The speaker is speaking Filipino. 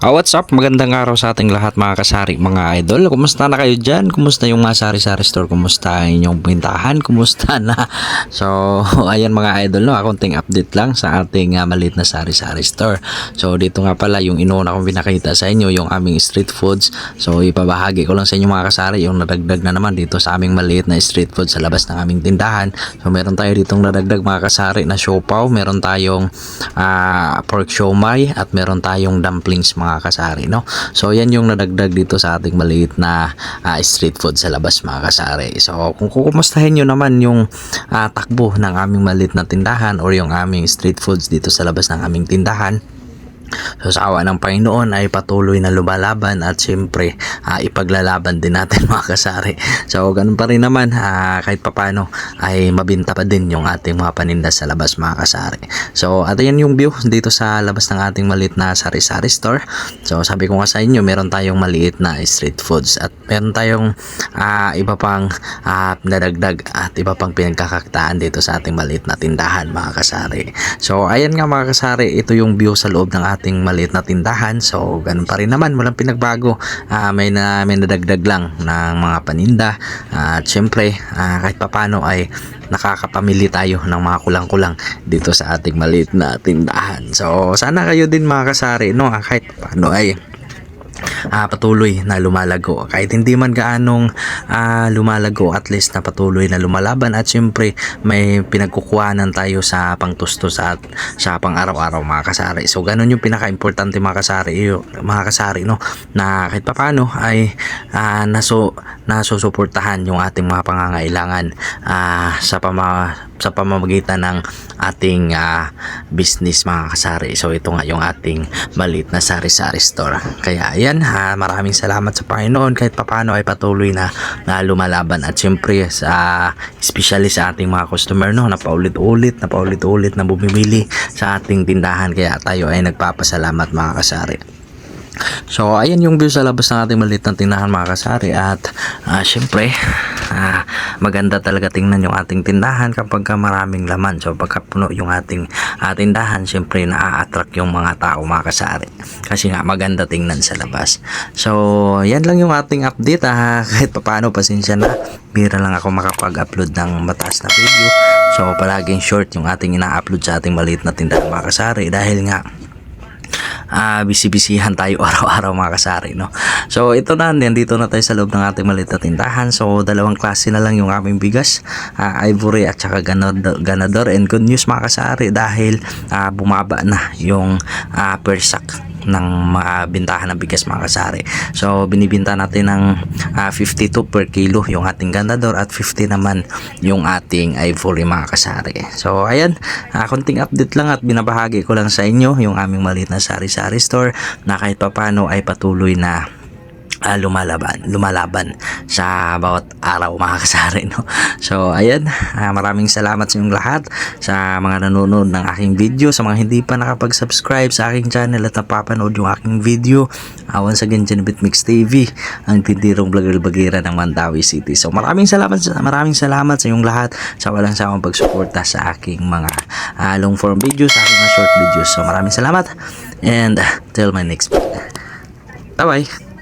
What's up? Magandang araw sa ating lahat mga kasari, mga idol. Kumusta na kayo dyan? Kumusta yung mga sari-sari store? Kumusta inyong pintahan? Kumusta na? So, ayan mga idol, no? Akunting update lang sa ating maliit na sari-sari store. So, dito nga pala yung inuuna kong pinakita sa inyo, yung aming street foods. So, ipabahagi ko lang sa inyo mga kasari yung nadagdag na naman dito sa aming maliit na street food sa labas ng aming tindahan. So, meron tayo ditong nadagdag mga kasari na siopaw. Meron tayong pork siomai at meron tayong dumplings mga kasari, no? So yan yung nadagdag dito sa ating maliit na street food sa labas mga kasari. So kung kukumustahin nyo naman yung takbo ng aming maliit na tindahan or yung aming street foods dito sa labas ng aming tindahan, so sa awa ng Panginoon ay patuloy na lumalaban at siyempre ipaglalaban din natin mga kasari. So ganun pa rin naman, kahit papano ay mabinta pa din yung ating mga paninda sa labas mga kasari. So at yan yung view dito sa labas ng ating maliit na sari-sari store. So sabi ko nga sa inyo, meron tayong maliit na street foods at meron tayong iba pang nadagdag at iba pang pinagkakaktaan dito sa ating maliit na tindahan mga kasari. So ayan nga mga kasari, ito yung view sa loob ng ating maliit na tindahan. So ganun pa rin naman, walang pinagbago. May nadagdag lang ng mga paninda at syempre kahit papano ay nakakapamili tayo ng mga kulang-kulang dito sa ating maliit na tindahan. So sana kayo din mga kasari, no, kahit paano ay patuloy na lumalago. Kahit hindi man gaanong lumalago, at least na patuloy na lumalaban at syempre may pinagkukuhanan tayo sa pangtustos at sa pang araw-araw mga kasari. So ganun yung pinaka-importante mga kasari, no, na kahit paano ay nasusuportahan yung ating mga pangangailangan sa pamamagitan ng ating business mga kasari. So ito nga yung ating maliit na sari-sari store. Kaya ayan, maraming salamat sa Panginoon kahit papano ay patuloy na lumalaban at syempre especially sa ating mga customer, no, na paulit-ulit na bumibili sa ating tindahan. Kaya tayo ay nagpapasalamat mga kasari. So ayan yung view sa labas ng ating maliit na tindahan mga kasari at syempre maganda talaga tingnan yung ating tindahan kapag maraming laman. So pagka puno yung ating tindahan, syempre na-attract yung mga tao mga kasari kasi nga maganda tingnan sa labas. So yan lang yung ating update. Kahit papaano, pasensya na, bira lang ako makapag-upload ng mataas na video. So palaging short yung ating ina-upload sa ating maliit na tindahan mga kasari dahil nga busy-busyhan tayo araw-araw mga kasari, no? So ito na, dito na tayo sa loob ng ating maliit na tindahan. So dalawang klase na lang yung aming bigas, Ivory at saka Ganador. And good news mga kasari dahil bumaba na yung per sack ng mga bintahan ng bigas mga kasari. So binibinta natin ng 52 per kilo yung ating Ganador at 50 naman yung ating Ivory mga kasari. So ayan, konting update lang at binabahagi ko lang sa inyo yung aming maliit na sari-sari store na kahit papano ay patuloy na lumalaban sa bawat araw mga kasari, no? So ayan, maraming salamat sa inyong lahat, sa mga nanonood ng aking video, sa mga hindi pa nakapag-subscribe sa aking channel at napapanood yung aking video. Once again, Janibit Mix TV, ang tindirong vlogger-bagira ng Mandawi City. So maraming salamat sa inyong lahat sa walang sawang pagsuporta sa aking mga long form videos, sa aking mga short videos. So maraming salamat and till my next video. Bye bye.